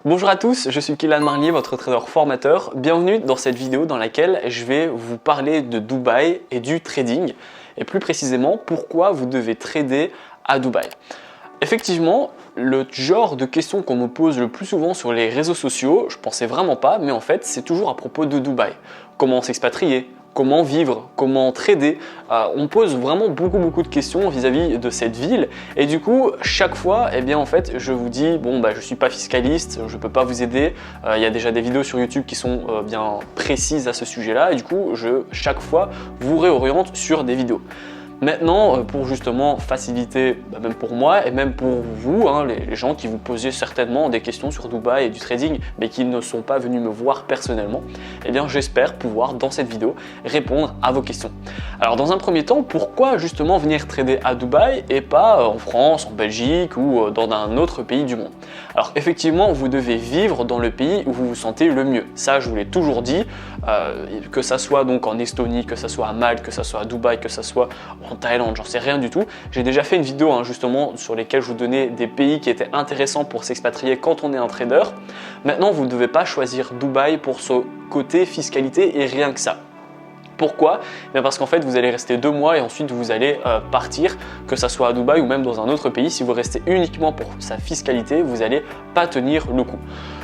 Bonjour à tous, je suis Kylian Marlier, votre trader formateur. Bienvenue dans cette vidéo dans laquelle je vais vous parler de Dubaï et du trading et plus précisément pourquoi vous devez trader à Dubaï. Effectivement, le genre de questions qu'on me pose le plus souvent sur les réseaux sociaux, je pensais vraiment pas, mais en fait c'est toujours à propos de Dubaï. Comment s'expatrier ? Comment vivre, comment trader. On pose vraiment beaucoup de questions vis-à-vis de cette ville et du coup chaque fois en fait je vous dis je suis pas fiscaliste, je peux pas vous aider, il y a déjà des vidéos sur YouTube qui sont bien précises à ce sujet là et du coup chaque fois vous réoriente sur des vidéos. Maintenant, pour justement faciliter, même pour moi et même pour vous, les gens qui vous posez certainement des questions sur Dubaï et du trading, mais qui ne sont pas venus me voir personnellement, j'espère pouvoir dans cette vidéo répondre à vos questions. Alors dans un premier temps, pourquoi justement venir trader à Dubaï et pas en France, en Belgique ou dans un autre pays du monde? Alors effectivement, vous devez vivre dans le pays où vous vous sentez le mieux. Ça, je vous l'ai toujours dit, que ça soit donc en Estonie, que ça soit à Malte, que ça soit à Dubaï, que ça soit en Thaïlande, j'en sais rien du tout. J'ai déjà fait une vidéo justement sur lesquelles je vous donnais des pays qui étaient intéressants pour s'expatrier quand on est un trader. Maintenant, vous ne devez pas choisir Dubaï pour ce côté fiscalité et rien que ça. Pourquoi? Parce qu'en fait vous allez rester 2 mois et ensuite vous allez partir, que ça soit à Dubaï ou même dans un autre pays. Si vous restez uniquement pour sa fiscalité, vous n'allez pas tenir le coup.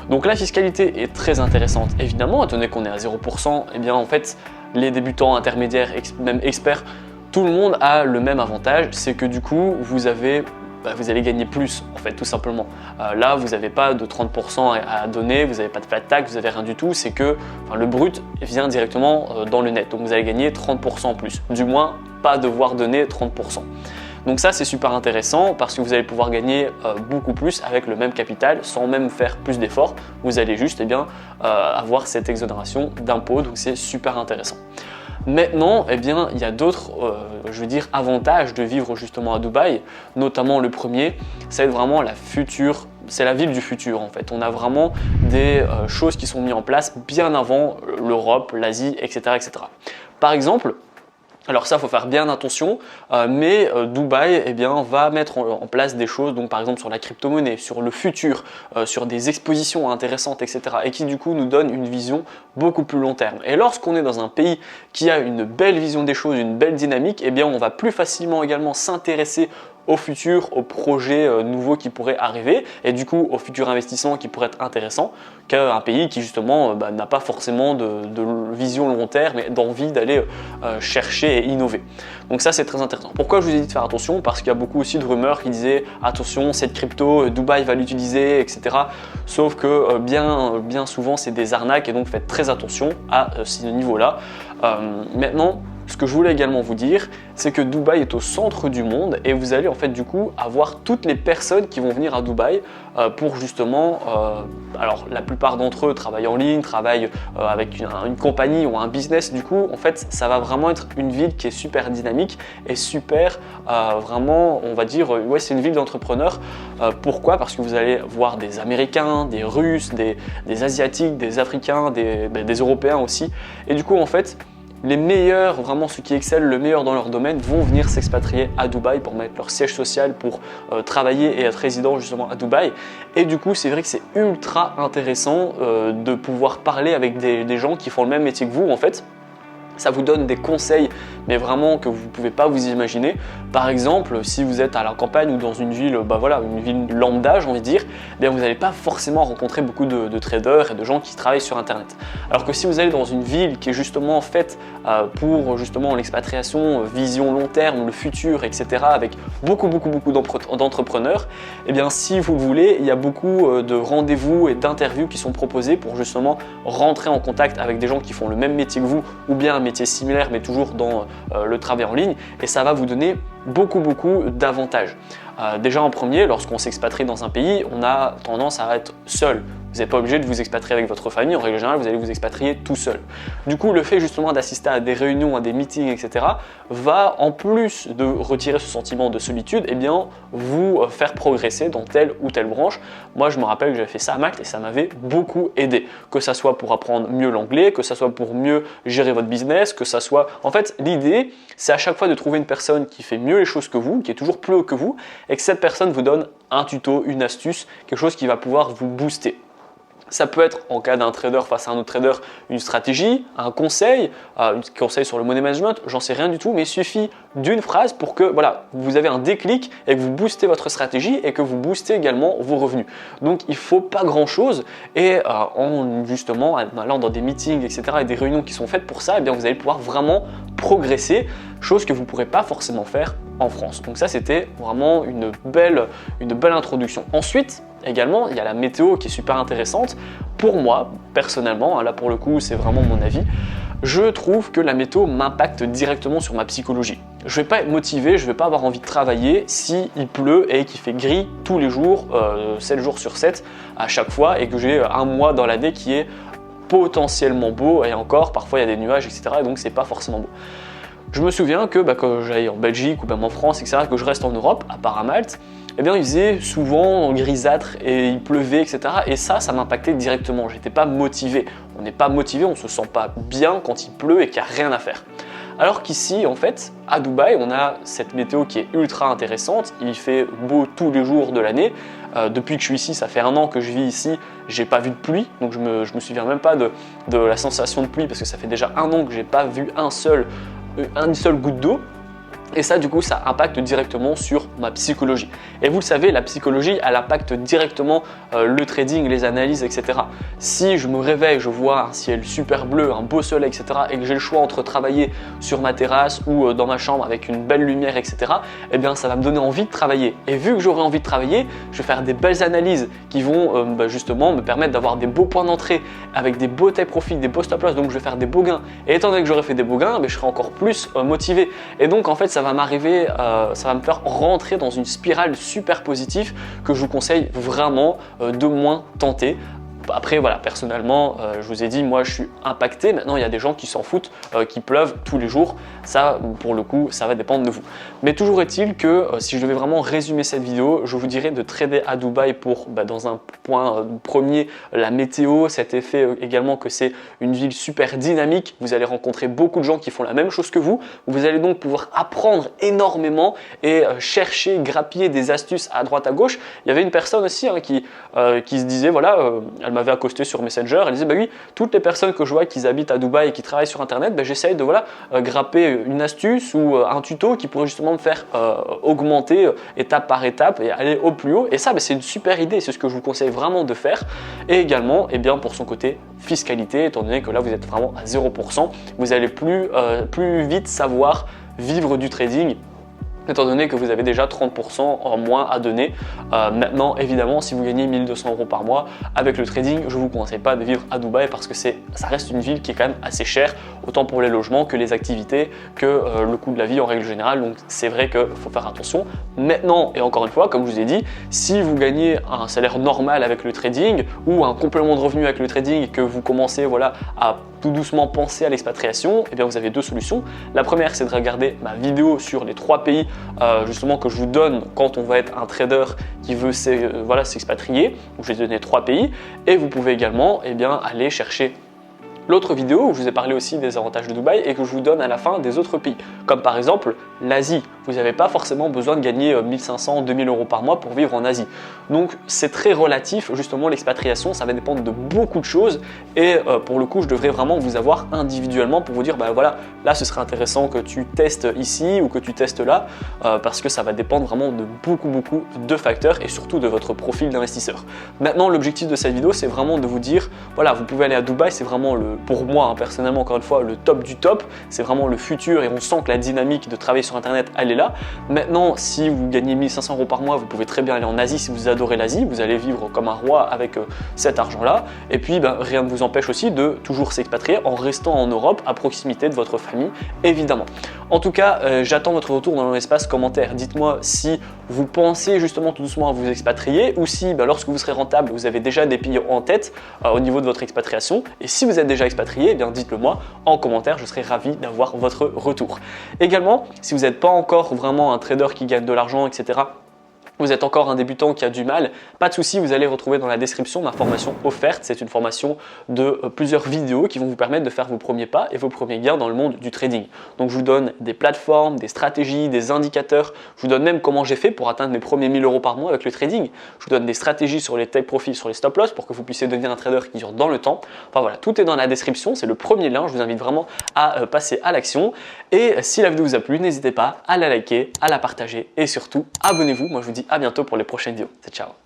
Donc la fiscalité est très intéressante évidemment, étant donné qu'on est à 0%, en fait les débutants, intermédiaires, même experts, tout le monde a le même avantage, c'est que du coup vous allez gagner plus en fait tout simplement. Là vous n'avez pas de 30% à donner, vous n'avez pas de flat tax, vous n'avez rien du tout, c'est que le brut vient directement dans le net, donc vous allez gagner 30% en plus, du moins pas devoir donner 30%. Donc ça c'est super intéressant parce que vous allez pouvoir gagner beaucoup plus avec le même capital sans même faire plus d'efforts, vous allez juste avoir cette exonération d'impôt, donc c'est super intéressant. Maintenant, il y a d'autres, avantages de vivre justement à Dubaï, notamment le premier, c'est vraiment c'est la ville du futur en fait. On a vraiment des choses qui sont mises en place bien avant l'Europe, l'Asie, etc. Par exemple, alors ça, il faut faire bien attention, mais Dubaï va mettre en place des choses, donc par exemple sur la crypto-monnaie, sur le futur, sur des expositions intéressantes, etc. et qui du coup nous donnent une vision beaucoup plus long terme. Et lorsqu'on est dans un pays qui a une belle vision des choses, une belle dynamique, on va plus facilement également s'intéresser au futur, aux projets nouveaux qui pourraient arriver et du coup aux futurs investissements qui pourraient être intéressants qu'un pays qui justement n'a pas forcément de vision long terme mais d'envie d'aller chercher et innover. Donc ça c'est très intéressant. Pourquoi je vous ai dit de faire attention? Parce qu'il y a beaucoup aussi de rumeurs qui disaient attention cette crypto, Dubaï va l'utiliser, etc. Sauf que bien souvent c'est des arnaques et donc faites très attention à ce niveau-là. Maintenant, ce que je voulais également vous dire, c'est que Dubaï est au centre du monde et vous allez en fait du coup avoir toutes les personnes qui vont venir à Dubaï pour justement, alors la plupart d'entre eux travaillent en ligne, travaillent avec une compagnie ou un business. Du coup, en fait, ça va vraiment être une ville qui est super dynamique et super vraiment, on va dire, c'est une ville d'entrepreneurs. Pourquoi? Parce que vous allez voir des Américains, des Russes, des Asiatiques, des Africains, des Européens aussi. Et du coup, en fait, les meilleurs, vraiment ceux qui excellent le meilleur dans leur domaine vont venir s'expatrier à Dubaï pour mettre leur siège social, pour travailler et être résident justement à Dubaï. Et du coup, c'est vrai que c'est ultra intéressant de pouvoir parler avec des gens qui font le même métier que vous en fait. Ça vous donne des conseils, mais vraiment que vous ne pouvez pas vous imaginer. Par exemple, si vous êtes à la campagne ou dans une ville, une ville lambda, j'ai envie de dire, vous n'allez pas forcément rencontrer beaucoup de traders et de gens qui travaillent sur Internet. Alors que si vous allez dans une ville qui est justement faite pour justement l'expatriation, vision long terme, le futur, etc., avec beaucoup d'entrepreneurs, si vous le voulez, il y a beaucoup de rendez-vous et d'interviews qui sont proposés pour justement rentrer en contact avec des gens qui font le même métier que vous ou bien un métier similaire mais toujours dans le travail en ligne et ça va vous donner beaucoup d'avantages. Déjà en premier, lorsqu'on s'expatrie dans un pays, on a tendance à être seul. Vous n'êtes pas obligé de vous expatrier avec votre famille, en règle générale vous allez vous expatrier tout seul. Du coup le fait justement d'assister à des réunions, à des meetings, etc. va en plus de retirer ce sentiment de solitude, vous faire progresser dans telle ou telle branche. Moi je me rappelle que j'avais fait ça à Malte et ça m'avait beaucoup aidé. Que ça soit pour apprendre mieux l'anglais, que ça soit pour mieux gérer votre business, que ça soit... En fait l'idée c'est à chaque fois de trouver une personne qui fait mieux les choses que vous, qui est toujours plus haut que vous et que cette personne vous donne un tuto, une astuce, quelque chose qui va pouvoir vous booster. Ça peut être, en cas d'un trader face à un autre trader, une stratégie, un conseil sur le money management, j'en sais rien du tout, mais il suffit d'une phrase pour que voilà, vous avez un déclic et que vous boostez votre stratégie et que vous boostez également vos revenus. Donc il ne faut pas grand chose et en justement allant dans des meetings, etc. et des réunions qui sont faites pour ça, eh bien, vous allez pouvoir vraiment progresser, chose que vous ne pourrez pas forcément faire en France. Donc ça, c'était vraiment une belle introduction. Ensuite, également, il y a la météo qui est super intéressante. Pour moi, personnellement, là pour le coup, c'est vraiment mon avis, je trouve que la météo m'impacte directement sur ma psychologie. Je ne vais pas être motivé, je ne vais pas avoir envie de travailler si il pleut et qu'il fait gris tous les jours, 7 jours sur 7 à chaque fois, et que j'ai un mois dans l'année qui est potentiellement beau, et encore, parfois il y a des nuages, etc. et donc c'est pas forcément beau. Je me souviens que quand j'allais en Belgique ou même en France, etc., que je reste en Europe, à part à Malte, eh bien, il faisait souvent grisâtre et il pleuvait, etc. Et ça m'impactait directement. J'étais pas motivé. On n'est pas motivé, on se sent pas bien quand il pleut et qu'il n'y a rien à faire. Alors qu'ici, en fait, à Dubaï, on a cette météo qui est ultra intéressante. Il fait beau tous les jours de l'année. Depuis que je suis ici, ça fait 1 an que je vis ici, j'ai pas vu de pluie. Donc je me souviens même pas de la sensation de pluie parce que ça fait déjà 1 an que j'ai pas vu une seule goutte d'eau. Et ça, du coup, ça impacte directement sur ma psychologie. Et vous le savez, la psychologie, elle impacte directement le trading, les analyses, etc. Si je me réveille, je vois un ciel super bleu, un beau soleil, etc. et que j'ai le choix entre travailler sur ma terrasse ou dans ma chambre avec une belle lumière, etc. eh bien, ça va me donner envie de travailler. Et vu que j'aurai envie de travailler, je vais faire des belles analyses qui vont justement me permettre d'avoir des beaux points d'entrée avec des beaux take profit, des beaux stop loss. Donc, je vais faire des beaux gains. Et étant donné que j'aurai fait des beaux gains, je serai encore plus motivé. Et donc, en fait, ça va me faire rentrer dans une spirale super positive que je vous conseille vraiment de moins tenter. Après voilà, personnellement, je vous ai dit, moi je suis impacté. Maintenant, il y a des gens qui s'en foutent, qui pleuvent tous les jours. Ça, pour le coup, ça va dépendre de vous. Mais toujours est-il que si je devais vraiment résumer cette vidéo, je vous dirais de trader à Dubaï pour, dans un point premier, la météo, cet effet également que c'est une ville super dynamique. Vous allez rencontrer beaucoup de gens qui font la même chose que vous. Vous allez donc pouvoir apprendre énormément et chercher, grappiller des astuces à droite à gauche. Il y avait une personne aussi qui se disait, voilà, elle m'avait accosté sur Messenger, elle disait oui, toutes les personnes que je vois qui habitent à Dubaï et qui travaillent sur internet, j'essaye de grapper une astuce ou un tuto qui pourrait justement me faire augmenter étape par étape et aller au plus haut. Et ça, c'est une super idée, c'est ce que je vous conseille vraiment de faire. Et également, pour son côté fiscalité, étant donné que là vous êtes vraiment à 0%, vous allez plus vite savoir vivre du trading, étant donné que vous avez déjà 30% en moins à donner. Maintenant, évidemment, si vous gagnez 1 200 € par mois avec le trading, je ne vous conseille pas de vivre à Dubaï parce que ça reste une ville qui est quand même assez chère, autant pour les logements que les activités, que le coût de la vie en règle générale. Donc c'est vrai qu'il faut faire attention. Maintenant, et encore une fois, comme je vous ai dit, si vous gagnez un salaire normal avec le trading ou un complément de revenu avec le trading et que vous commencez à tout doucement penser à l'expatriation, eh bien vous avez 2 solutions. La première, c'est de regarder ma vidéo sur les 3 pays justement que je vous donne quand on va être un trader qui veut s'expatrier. Je vais donner 3 pays et vous pouvez également aller chercher l'autre vidéo où je vous ai parlé aussi des avantages de Dubaï et que je vous donne à la fin des autres pays, comme par exemple l'Asie. Vous n'avez pas forcément besoin de gagner 1500, 2000 € par mois pour vivre en Asie. Donc c'est très relatif, justement l'expatriation, ça va dépendre de beaucoup de choses et pour le coup je devrais vraiment vous avoir individuellement pour vous dire là ce serait intéressant que tu testes ici ou que tu testes là parce que ça va dépendre vraiment de beaucoup de facteurs et surtout de votre profil d'investisseur. Maintenant l'objectif de cette vidéo c'est vraiment de vous dire vous pouvez aller à Dubaï, c'est vraiment pour moi personnellement encore une fois le top du top, c'est vraiment le futur et on sent que la dynamique de travailler sur internet elle est là. Maintenant si vous gagnez 1500 € par mois, vous pouvez très bien aller en Asie si vous adorez l'Asie, vous allez vivre comme un roi avec cet argent là et puis rien ne vous empêche aussi de toujours s'expatrier en restant en Europe à proximité de votre famille évidemment. En tout cas j'attends votre retour dans l'espace commentaire, dites-moi si vous pensez justement tout doucement à vous expatrier ou si lorsque vous serez rentable vous avez déjà des pays en tête au niveau de votre expatriation et si vous êtes déjà expatrié, dites-le moi en commentaire, je serai ravi d'avoir votre retour. Également, si vous n'êtes pas encore vraiment un trader qui gagne de l'argent, etc., Vous êtes encore un débutant qui a du mal, pas de souci, vous allez retrouver dans la description ma formation offerte. C'est une formation de plusieurs vidéos qui vont vous permettre de faire vos premiers pas et vos premiers gains dans le monde du trading. Donc je vous donne des plateformes, des stratégies, des indicateurs. Je vous donne même comment j'ai fait pour atteindre mes premiers 1000 € par mois avec le trading. Je vous donne des stratégies sur les take profits, sur les stop loss pour que vous puissiez devenir un trader qui dure dans le temps. Enfin voilà, tout est dans la description. C'est le premier lien. Je vous invite vraiment à passer à l'action. Et si la vidéo vous a plu, n'hésitez pas à la liker, à la partager et surtout abonnez-vous. Moi je vous dis à bientôt pour les prochaines vidéos. C'est ciao.